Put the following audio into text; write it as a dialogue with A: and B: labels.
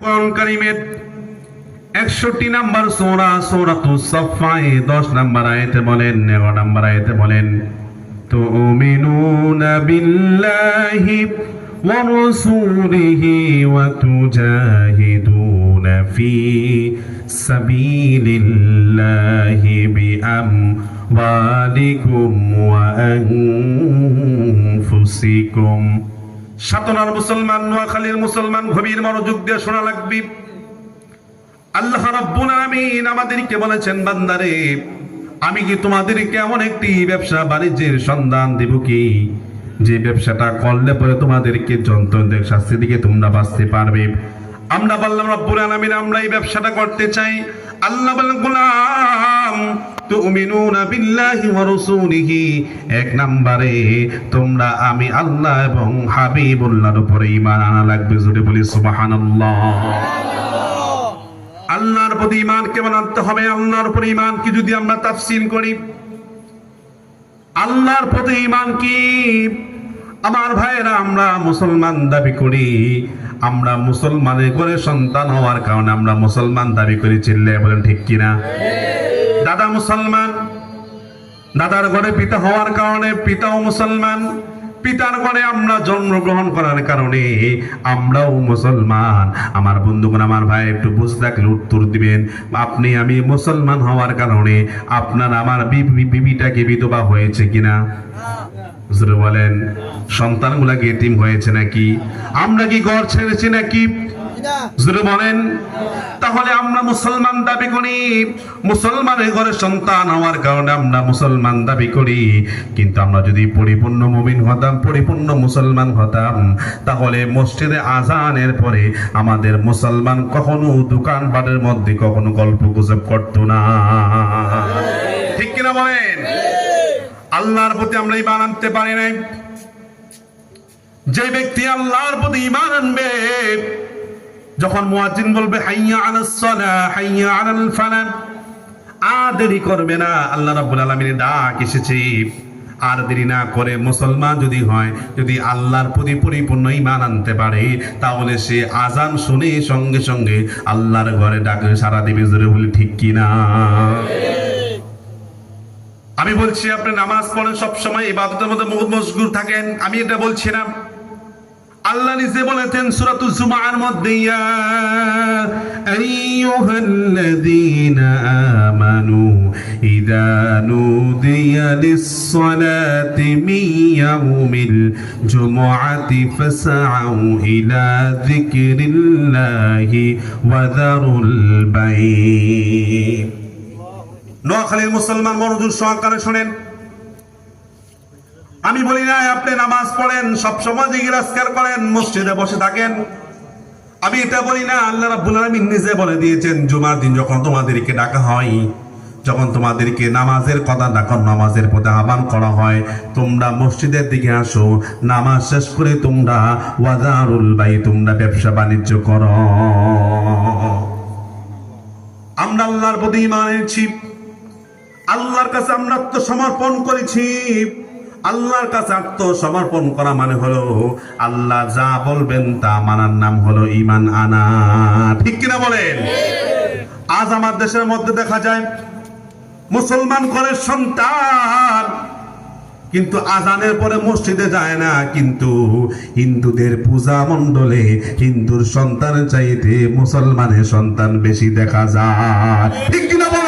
A: কোরআন কারীমের 61 নম্বর সূরা সূরাতুস সাফফায়ে 10 নম্বর আয়াতে বলেন, 11 নম্বর আয়াতে বলেন, তুমিনুনা বিল্লাহি ওয়া রাসূলিহি ওয়া তুজাহিদুনা ফি সাবিলিল্লাহি বিআমওয়ালিকুম ওয়া আনফুসিকুম। সাতনার মুসলমান, নোয়াখালীর মুসলমান, গভীর মনোযোগ দিয়ে শোনা লাগবে। আল্লাহ রাব্বুল আলামিন আমাদেরকে বলেছেন, বান্দারে আমি কি তোমাদেরকে এমন একটি ব্যবসা বাণিজ্যের সন্ধান দেব কি যে ব্যবসাটা করলে পরে তোমাদেরকে যন্ত্রণার শাস্তি থেকে তোমরা বাঁচতে পারবে। আমরা বললাম রব্বুল আলামিন আমরা এই ব্যবসাটা করতে চাই। আল্লাহ বলেন, গোলাম তুমিনুনা বিল্লাহি ওয়া রাসূলিহি, এক নম্বরে তোমরা আমি আল্লাহ এবং হাবিবুল্লাহর উপরে ঈমান আনা লাগবে। জোরে বলি সুবহানাল্লাহ। আল্লাহর প্রতি ঈমান কেমন আনতে হবে? আল্লাহর উপরে ঈমান কি যদি আমরা তাফসীল করি, আল্লাহর প্রতি ঈমান কি? আমার ভাইয়েরা, আমরা মুসলমান দাবি করি, আমরা মুসলমানের ঘরে সন্তান হওয়ার কারণে আমরা মুসলমান দাবি করি। চিল্লায়ে বলেন ঠিক কিনা? দাদা মুসলমান, দাদার ঘরে পিতা হওয়ার কারণে পিতাও মুসলমান, পিতার ঘরে আমরা জন্মগ্রহণ করার কারণে আমরাও মুসলমান। আমার বন্ধুগণ, আমার ভাই একটু বুঝে থাকলে উত্তর দিবেন। আপনি আমি মুসলমান হওয়ার কারণে আপনার আমার বিবিটা কি বিধবা হয়েছে কিনা? বলেন, সন্তানগুলা কি এতিম হয়েছে নাকি? আমরা কি ঘর ছেড়েছি নাকি? বলেন। তাহলে আমরা মুসলমান দাবি করি, মুসলমানের ঘরে সন্তান হওয়ার কারণে আমরা মুসলমান দাবি করি। কিন্তু আমরা যদি পরিপূর্ণ মুমিন হতাম, পরিপূর্ণ মুসলমান হতাম, তাহলে মসজিদে আজানের পরে আমাদের মুসলমান কখনো দোকানপাটের মধ্যে কখনো গল্প গুজব করতো না। ঠিক কিনা বলেন? আল্লাহর প্রতি আমরা ঈমান আনতে পারি নাই। যে ব্যক্তি আল্লাহর প্রতি ঈমান আনবে, যখন মুয়াজ্জিন বলবে হাইয়া আলাস সালাহ হাইয়া আলাল ফালাহ, আর দেরি করবে না। আল্লাহ রাব্বুল আলামিনের ডাক এসেছে, আর দেরি না করে মুসলমান যদি হয়, যদি আল্লাহর প্রতি পরিপূর্ণ ঈমান আনতে পারে, তাহলে সে আজান শুনে সঙ্গে সঙ্গে আল্লাহর ঘরে ডাকে সাড়া দিবে। জোরে বলি ঠিক কিনা? আমি বলছি আপনি নামাজ পড়েন, সবসময় ইবাদতের মধ্যে মশগুল থাকেন, আমি এটা বলছি না। আল্লাহ নিজে বলেছেন সূরাতুল জুমার মধ্যে, ইয়া আইয়ুহাল্লাযীনা আমানু ইযা নুদিয়া লিস-সালাতি মিন ইয়াউমিল জুমআতি ফাসআউ ইলা যিকরিল্লাহি ওয়া যারুল বাই'। নোয়াখালীর মুসলমান, মনোযোগ সহকারে শুনেন। আমি বলি না আপনি নামাজ পড়েন, সবসময় জিকির আজকার করেন, মসজিদে বসে থাকেন, আমি এটা বলি না। আল্লাহ রাব্বুল আলামিন নিজে বলে দিয়েছেন, জুমার দিন যখন তোমাদেরকে ডাকা হয়, যখন তোমাদেরকে নামাজের কথা ডাকা, নামাজের পথে আহ্বান করা হয়, তোমরা মসজিদের দিকে আসো, নামাজ শেষ করে তোমরা ওয়াজারুল বাই, তোমরা ব্যবসা বাণিজ্য করো। আমরা আল্লাহর প্রতি ঈমান এনেছি, আল্লাহর কাছে আমরা আত্মসমর্পণ করেছি। আল্লাহর কাছে আত্মসমর্পণ করা মানে হলো আল্লাহ যা বলবেন তা মানার নাম হলো ঈমান আনা। ঠিক কিনা বলেন? আজ আমার দেশের মধ্যে দেখা যায় মুসলমান ঘরের সন্তান কিন্তু আজানের পরে মসজিদে যায় না, কিন্তু হিন্দুদের পূজা মণ্ডলে হিন্দুর সন্তানের চাইতে মুসলমানের সন্তান বেশি দেখা যায়। ঠিক কিনা বলেন?